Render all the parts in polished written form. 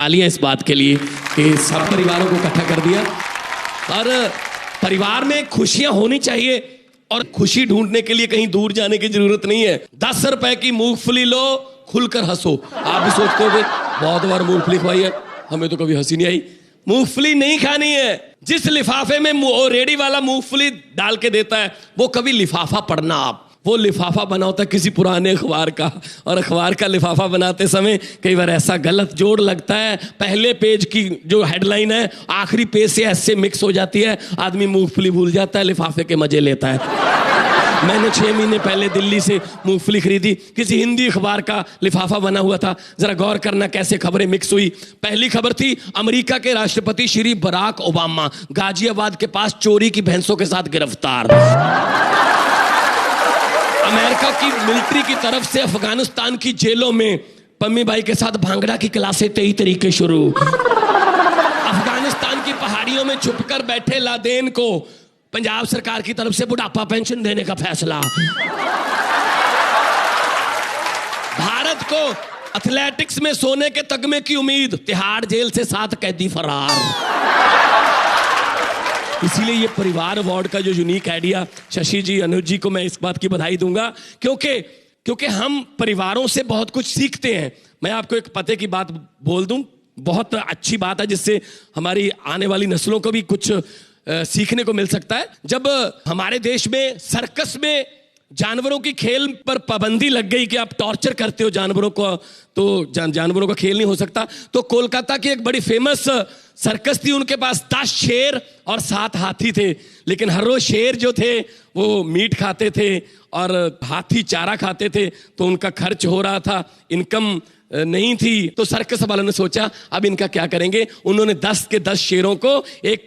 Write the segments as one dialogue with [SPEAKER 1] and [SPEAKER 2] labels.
[SPEAKER 1] तालियां इस बात के लिए कि सब परिवारों को इकट्ठा कर दिया। और परिवार में खुशियां होनी चाहिए और खुशी ढूंढने के लिए कहीं दूर जाने की जरूरत नहीं है। 10 रुपए की मूंगफली लो, खुलकर हंसो। आप भी सोचते हो बहुत बार मूंगफली खवाई है, हमें तो कभी हंसी नहीं आई। मूंगफली नहीं खानी है। जिस लिफाफे में रेडी वाला मूंगफली डाल के देता है वो कभी लिफाफा पढ़ना। आप वो लिफाफा बना होता है किसी पुराने अखबार का, और अखबार का लिफाफा बनाते समय कई बार ऐसा गलत जोड़ लगता है, पहले पेज की जो हेडलाइन है आखिरी पेज से ऐसे मिक्स हो जाती है, आदमी मूंगफली भूल जाता है, लिफाफे के मजे लेता है। मैंने 6 महीने पहले दिल्ली से मूंगफली खरीदी, किसी हिंदी अखबार का लिफाफा बना हुआ था। जरा गौर करना कैसे खबरें मिक्स हुई। पहली खबर थी अमेरिका के राष्ट्रपति श्री बराक ओबामा गाजियाबाद के पास चोरी की भैंसों के साथ गिरफ्तार। अमेरिका की मिलिट्री की तरफ से अफगानिस्तान की जेलों में पम्मी भाई के साथ भांगड़ा की क्लासें 23 तरीके शुरू। अफगानिस्तान की पहाड़ियों में छुपकर बैठे लादेन को पंजाब सरकार की तरफ से बुढ़ापा पेंशन देने का फैसला। भारत को एथलेटिक्स में सोने के तगमे की उम्मीद, तिहाड़ जेल से 7 कैदी फरार। इसीलिए ये परिवार अवार्ड का जो यूनिक आइडिया शशि जी, अनुज जी को मैं इस बात की बधाई दूंगा, क्योंकि हम परिवारों से बहुत कुछ सीखते हैं। मैं आपको एक पते की बात बोल दूं, बहुत अच्छी बात है जिससे हमारी आने वाली नस्लों को भी कुछ सीखने को मिल सकता है। जब हमारे देश में सर्कस में जानवरों की खेल पर पाबंदी लग गई कि आप टॉर्चर करते हो जानवरों को, तो जानवरों का खेल नहीं हो सकता, तो कोलकाता की एक बड़ी फेमस सर्कस थी, उनके पास 10 शेर और 7 हाथी थे। लेकिन हर रोज शेर जो थे वो मीट खाते थे और हाथी चारा खाते थे, तो उनका खर्च हो रहा था, इनकम नहीं थी। तो सर्कस वालों ने सोचा अब इनका क्या करेंगे। उन्होंने 10 के 10 शेरों को एक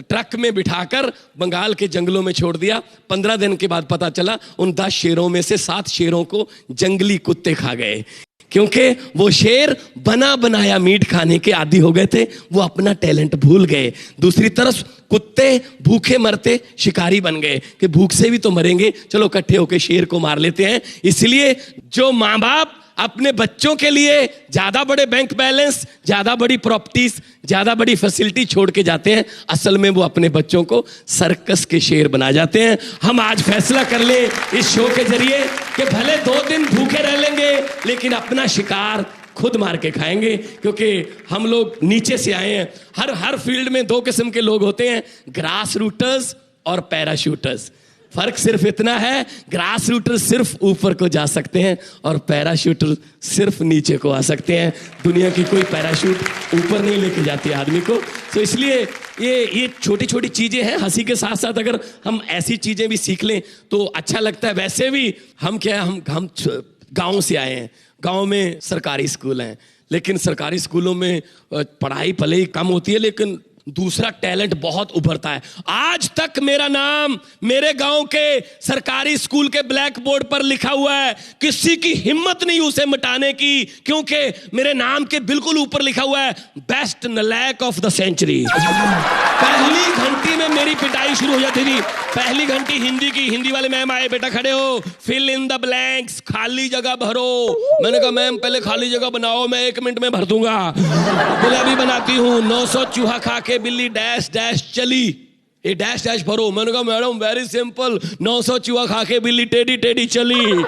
[SPEAKER 1] ट्रक में बिठाकर बंगाल के जंगलों में छोड़ दिया। 15 दिन के बाद पता चला उन 10 शेरों में से 7 शेरों को जंगली कुत्ते खा गए, क्योंकि वो शेर बना बनाया मीट खाने के आदी हो गए थे, वो अपना टैलेंट भूल गए। दूसरी तरफ कुत्ते भूखे मरते शिकारी बन गए कि भूख से भी तो मरेंगे, चलो इकट्ठे होकर शेर को मार लेते हैं। इसलिए जो माँ बाप अपने बच्चों के लिए ज्यादा बड़े बैंक बैलेंस, ज्यादा बड़ी प्रॉपर्टीज, ज्यादा बड़ी फैसिलिटी छोड़ के जाते हैं, असल में वो अपने बच्चों को सर्कस के शेर बना जाते हैं। हम आज फैसला कर ले इस शो के जरिए कि भले 2 दिन भूखे रह लेंगे लेकिन अपना शिकार खुद मार के खाएंगे, क्योंकि हम लोग नीचे से आए हैं। हर फील्ड में 2 किस्म के लोग होते हैं, ग्रास रूटर्स और पैराशूटर्स। फर्क सिर्फ इतना है, ग्रास रूटर सिर्फ ऊपर को जा सकते हैं और पैराशूटर सिर्फ नीचे को आ सकते हैं। दुनिया की कोई पैराशूट ऊपर नहीं लेके जाती आदमी को। तो इसलिए ये छोटी छोटी चीजें हैं, हंसी के साथ साथ अगर हम ऐसी चीजें भी सीख लें तो अच्छा लगता है। वैसे भी हम गांव से आए हैं, गांव में सरकारी स्कूल हैं, लेकिन सरकारी स्कूलों में पढ़ाई भले ही कम होती है लेकिन दूसरा टैलेंट बहुत उभरता है। आज तक मेरा नाम मेरे गांव के सरकारी स्कूल के ब्लैक बोर्ड पर लिखा हुआ है, किसी की हिम्मत नहीं उसे मिटाने की, क्योंकि मेरे नाम के बिल्कुल ऊपर लिखा हुआ है बेस्ट नलायक ऑफ द सेंचुरी। पहली घंटी में मेरी पिटाई शुरू हो जाती थी। पहली घंटी हिंदी की, हिंदी वाले मैम आए, बेटा खड़े हो, फिल इन द ब्लैंक्स, खाली जगह भरो। मैंने कहा मैम पहले खाली जगह बनाओ, मैं 1 मिनट में भर दूंगा। बोले अभी बनाती हूँ। 900 चूहा खा के बिल्ली डैश डैश चली, ये डैश डैश भरो। मैंने कहा मैडम वेरी सिंपल, 900 चूहा खा के बिल्ली टेढ़ी टेढ़ी चली।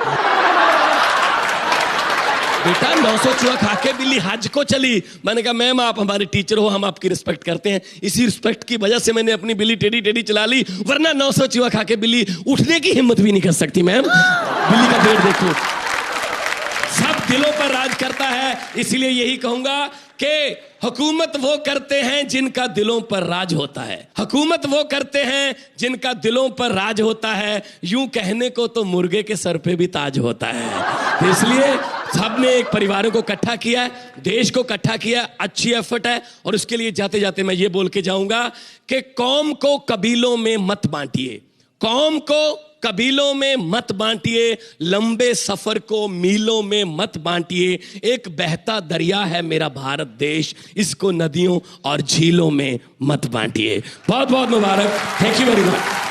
[SPEAKER 1] बेटा 900 चूहा खा के बिल्ली हज को चली। मैंने कहा मैम आप हमारे टीचर हो, हम आपकी रिस्पेक्ट करते हैं, इसी रिस्पेक्ट की वजह से मैंने अपनी बिल्ली टेढ़ी टेढ़ी चला ली, वरना 900 चूहा खा के बिल्ली उठने की हिम्मत भी नहीं कर सकती। मैम बिल्ली का पेट देखो। सब दिलों पर राज करता है, इसलिए यही कहूंगा कि हुकूमत वो करते हैं जिनका दिलों पर राज होता है। हुकूमत वो करते हैं जिनका दिलों पर राज होता है। यूं कहने को तो मुर्गे के सर पे भी ताज होता है। तो इसलिए सबने एक परिवारों को इकट्ठा किया है, देश को इकट्ठा किया है, अच्छी एफर्ट है। और उसके लिए जाते जाते मैं ये बोल के जाऊंगा कि कौम को कबीलों में मत बांटिए, कौम को कबीलों में मत बांटिए, लंबे सफर को मीलों में मत बांटिए। एक बहता दरिया है मेरा भारत देश, इसको नदियों और झीलों में मत बांटिए। बहुत बहुत मुबारक। Thank you very much.